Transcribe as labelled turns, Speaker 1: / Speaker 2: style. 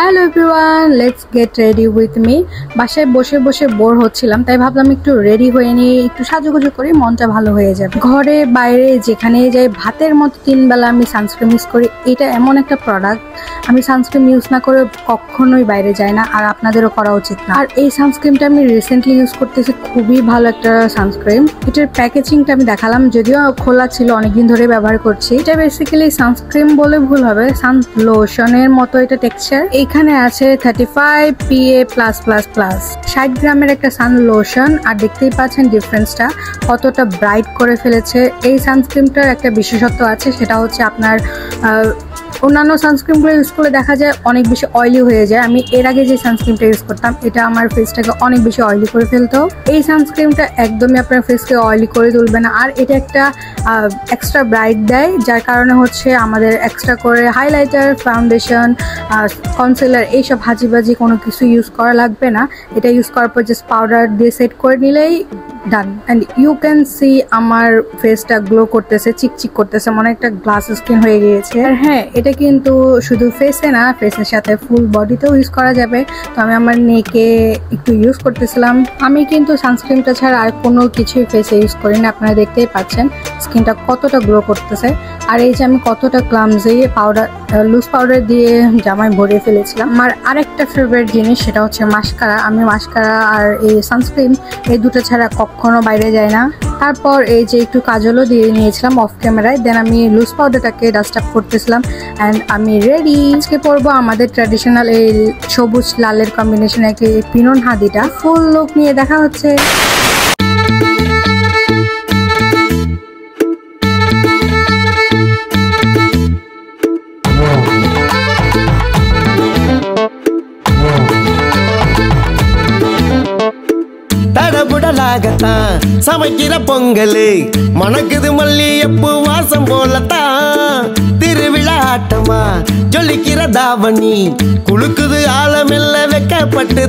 Speaker 1: Hello everyone, let's get ready with me. বাসায় বসে বসে বোর হচ্ছিলাম, তাই ভাবলাম একটু রেডি হয়ে নিয়ে একটু সাজুগুজু করি, মনটা ভালো হয়ে যাবে। ঘরে বাইরে যেখানে যাই ভাতের মতো 3 বেলা আমি সানস্ক্রিন ইউজ করি। এটা এমন একটা প্রোডাক্ট, আমি সানস্ক্রিন ইউজ না করে কখনোই বাইরে যাই না, আর আপনাদেরও করা উচিত না। আর এই সানস্ক্রিনটা আমি রিসেন্টলি ইউজ করতেছি, খুবই ভালো একটা সানস্ক্রিন। এটার প্যাকেজিংটা আমি দেখালাম, যদিও খোলা ছিল, অনেকদিন ধরে ব্যবহার করছি। এটা বেসিক্যালি সানস্ক্রিন বলে ভুল হবে, সান লোশনের মতো এটা টেক্সচার। এখানে আছে 35 PA+++, 60 গ্রামের একটা সান লোশন। আর দেখতেই পাচ্ছেন ডিফারেন্সটা কতটা ব্রাইট করে ফেলেছে। এই সানস্ক্রিনটার একটা বিশেষত্ব আছে, সেটা হচ্ছে আপনার অন্যান্য সানস্ক্রিনগুলো ইউজ করলে দেখা যায় অনেক বেশি অয়েলি হয়ে যায়। আমি এর আগে যে সানস্ক্রিনটা ইউজ করতাম, এটা আমার ফেসটাকে অনেক বেশি অয়েলি করে ফেলতো। এই সানস্ক্রিনটা একদমই আপনার ফেসকে অয়েলি করে তুলবে না, আর এটা একটা এক্সট্রা ব্রাইট দেয়, যার কারণে হচ্ছে আমাদের এক্সট্রা করে হাইলাইটার, ফাউন্ডেশন, কনসিলার এইসব হাজিবাজি কোনো কিছু ইউজ করা লাগবে না। এটা ইউজ করার পর জাস্ট পাউডার দিয়ে সেট করে নিলেই ডান। অ্যান্ড ইউ ক্যান সি আমার ফেসটা গ্লো করতেছে, চিকচিক করতেছে, মনে একটা গ্লাস স্কিন হয়ে গিয়েছে। আর হ্যাঁ, এটা কিন্তু শুধু ফেসে না, ফেসের সাথে ফুল বডিতেও ইউজ করা যাবে। তো আমি আমার নেকে একটু ইউজ করতেছিলাম। আমি কিন্তু সানস্ক্রিনটা ছাড়া আর কোনো কিছুই ফেসে ইউজ করি না। আপনারা দেখতেই পাচ্ছেন স্কিনটা কতটা গ্লো করতেছে। আর এই যে আমি কতটা ক্লামজি লুজ পাউডার দিয়ে জামায় ভরিয়ে ফেলেছিলাম। আমার আরেকটা ফেভারিট জিনিস, সেটা হচ্ছে মাস্কারা। আমি মাস্কারা আর এই সানস্ক্রিন এই দুটো ছাড়া কখনো বাইরে যায় না। তারপর এই যে একটু কাজলও দিয়ে নিয়েছিলাম অফ ক্যামেরায়। দেন আমি লুজ পাউডারটাকে ডাস্ট আপ করতেছিলাম। অ্যান্ড আমি রেডি। আজকে পরবো আমাদের ট্র্যাডিশনাল এই সবুজ লালের কম্বিনেশনে একটি পিনন হাদিটা। ফুল লুক নিয়ে দেখা হচ্ছে।
Speaker 2: தடபுடலாகத்தான் சமைக்கிற பொங்கல், மணக்குது மல்லியப்பூ வாசம் போலத்தான். திருவிழா ஆட்டமா ஜொலிக்கிற தாவணி, குளுக்குது ஆழமெல்ல வெக்கப்பட்டு